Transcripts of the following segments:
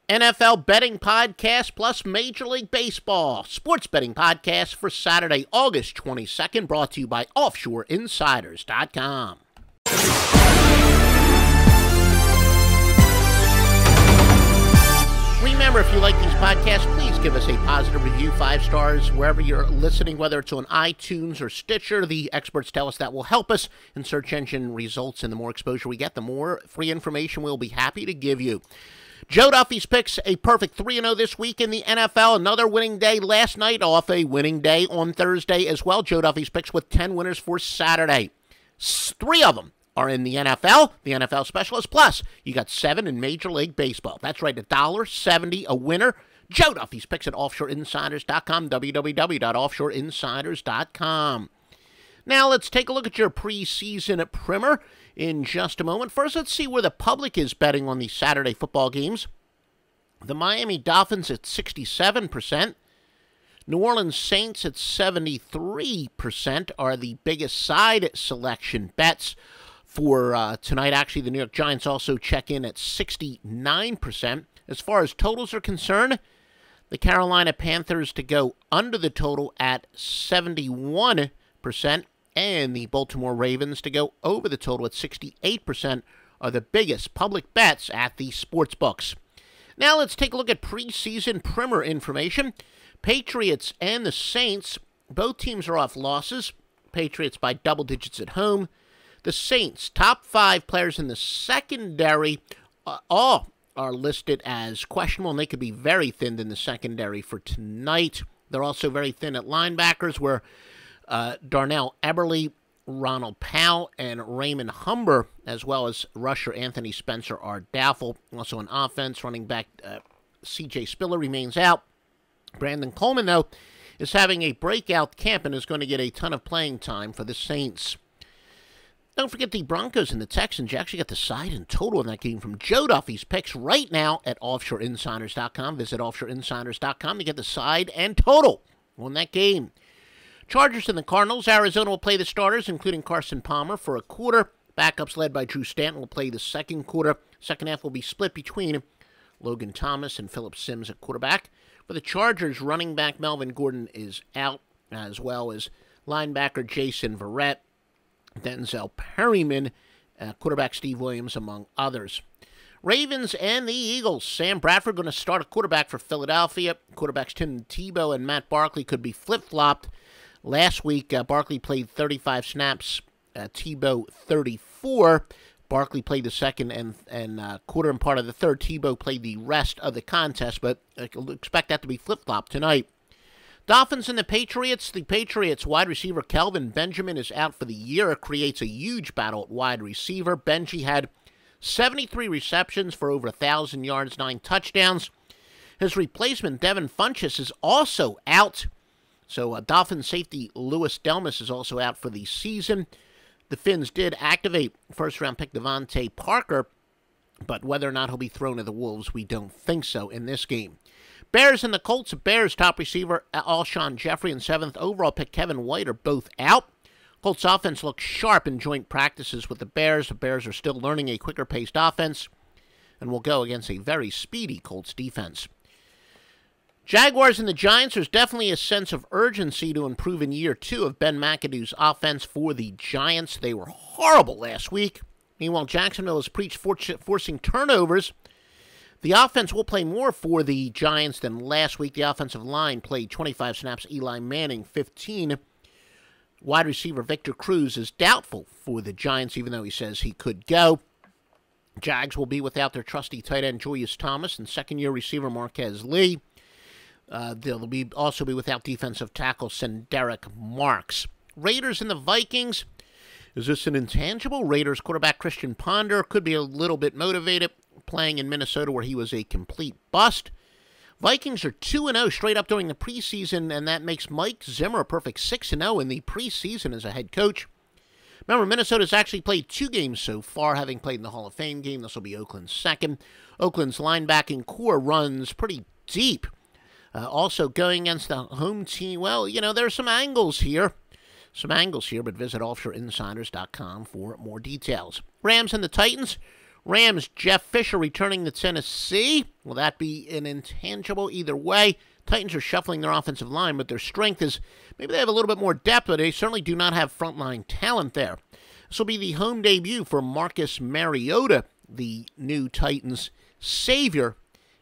NFL betting podcast plus Major League Baseball sports betting podcast for Saturday, August 22nd, brought to you by OffshoreInsiders.com. Remember, if you like these podcasts, please give us a positive review, 5 stars, wherever you're listening, whether it's on iTunes or Stitcher. The experts tell us that will help us in search engine results, and the more exposure we get, the more free information we'll be happy to give you. Joe Duffy's picks a perfect 3-0 this week in the NFL. Another winning day last night, off a winning day on Thursday as well. Joe Duffy's picks with 10 winners for Saturday. 3 of them are in the NFL specialist. Plus, you got 7 in Major League Baseball. That's right, $1.70 a winner. Joe Duffy's picks at OffshoreInsiders.com, www.offshoreinsiders.com. Now, let's take a look at your preseason primer in just a moment. First, let's see where the public is betting on these Saturday football games. The Miami Dolphins at 67%. New Orleans Saints at 73% are the biggest side selection bets for tonight. Actually, the New York Giants also check in at 69%. As far as totals are concerned, the Carolina Panthers to go under the total at 71%. And the Baltimore Ravens to go over the total at 68% are the biggest public bets at the sports books. Now let's take a look at preseason primer information. Patriots and the Saints, both teams are off losses. Patriots by double digits at home. The Saints, top 5 players in the secondary, all are listed as questionable, and they could be very thin in the secondary for tonight. They're also very thin at linebackers, where Darnell Eberle, Ronald Powell, and Raymond Humber, as well as rusher Anthony Spencer, are doubtful. Also on offense, running back C.J. Spiller remains out. Brandon Coleman, though, is having a breakout camp and is going to get a ton of playing time for the Saints. Don't forget the Broncos and the Texans. You actually got the side and total in that game from Joe Duffy's picks right now at OffshoreInsiders.com. Visit OffshoreInsiders.com to get the side and total on that game. Chargers and the Cardinals. Arizona will play the starters, including Carson Palmer, for a quarter. Backups led by Drew Stanton will play the second quarter. Second half will be split between Logan Thomas and Phillip Simms at quarterback. For the Chargers, running back Melvin Gordon is out, as well as linebacker Jason Verrett, Denzel Perryman, quarterback Steve Williams, among others. Ravens and the Eagles. Sam Bradford going to start a quarterback for Philadelphia. Quarterbacks Tim Tebow and Matt Barkley could be flip-flopped. Last week, Barkley played 35 snaps, Tebow 34. Barkley played the second and quarter and part of the third. Tebow played the rest of the contest, but I expect that to be flip-flopped tonight. Dolphins and the Patriots. The Patriots wide receiver Kelvin Benjamin is out for the year. It creates a huge battle at wide receiver. Benji had 73 receptions for over 1,000 yards, 9 touchdowns. His replacement, Devin Funchess, is also out. So Dolphins safety Louis Delmas is also out for the season. The Finns did activate first-round pick Devontae Parker, but whether or not he'll be thrown to the Wolves, we don't think so in this game. Bears and the Colts. Bears top receiver Alshon Jeffrey and 7th overall pick Kevin White are both out. Colts offense looks sharp in joint practices with the Bears. The Bears are still learning a quicker-paced offense and will go against a very speedy Colts defense. Jaguars and the Giants. There's definitely a sense of urgency to improve in year 2 of Ben McAdoo's offense for the Giants. They were horrible last week. Meanwhile, Jacksonville has preached forcing turnovers. The offense will play more for the Giants than last week. The offensive line played 25 snaps. Eli Manning, 15. Wide receiver Victor Cruz is doubtful for the Giants, even though he says he could go. Jags will be without their trusty tight end Julius Thomas and second-year receiver Marquez Lee. They'll also be without defensive tackle Senderick Marks. Raiders and the Vikings. Is this an intangible? Raiders quarterback Christian Ponder could be a little bit motivated, playing in Minnesota where he was a complete bust. Vikings are 2-0 straight up during the preseason, and that makes Mike Zimmer a perfect 6-0 in the preseason as a head coach. Remember, Minnesota's actually played 2 games so far, having played in the Hall of Fame game. This will be Oakland's second. Oakland's linebacking core runs pretty deep. Also going against the home team, well, you know, there's some angles here. But visit OffshoreInsiders.com for more details. Rams and the Titans. Rams, Jeff Fisher returning to Tennessee. Will that be an intangible either way? Titans are shuffling their offensive line, but their strength is maybe they have a little bit more depth, but they certainly do not have frontline talent there. This will be the home debut for Marcus Mariota, the new Titans savior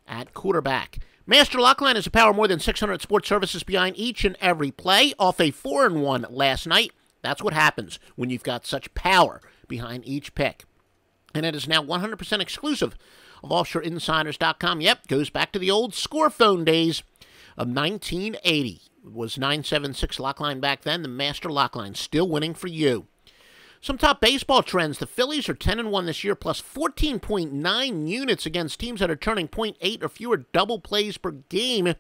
at quarterback. Master Lockline is a power more than 600 sports services behind each and every play. Off a 4-1 last night. That's what happens when you've got such power behind each pick. And it is now 100% exclusive of OffshoreInsiders.com. Yep, goes back to the old score phone days of 1980. It was 976 Lockline back then. The Master Lockline still winning for you. Some top baseball trends. The Phillies are 10-1 this year, plus 14.9 units against teams that are turning .8 or fewer double plays per game in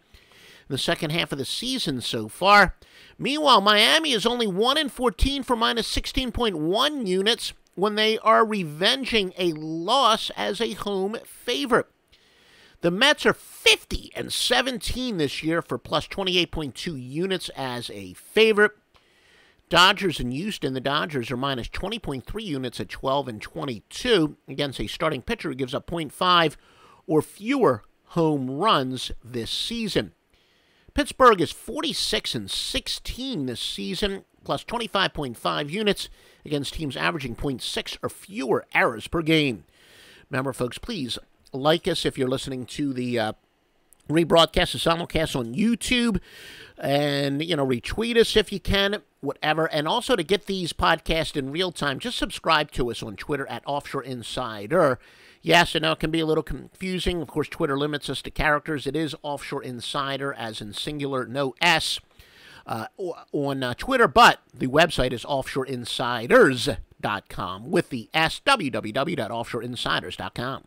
the second half of the season so far. Meanwhile, Miami is only 1-14 for minus 16.1 units when they are revenging a loss as a home favorite. The Mets are 50-17 this year for plus 28.2 units as a favorite. Dodgers in Houston, the Dodgers are minus 20.3 units at 12-22 against a starting pitcher who gives up .5 or fewer home runs this season. Pittsburgh is 46-16 this season, plus 25.5 units against teams averaging .6 or fewer errors per game. Remember, folks, please like us if you're listening to the rebroadcast, the simulcast on YouTube, and, retweet us if you can, whatever. And also to get these podcasts in real time, just subscribe to us on Twitter at Offshore Insider. Yes, I know it can be a little confusing. Of course, Twitter limits us to characters. It is Offshore Insider, as in singular, no S, on Twitter. But the website is offshoreinsiders.com with the S, www.offshoreinsiders.com.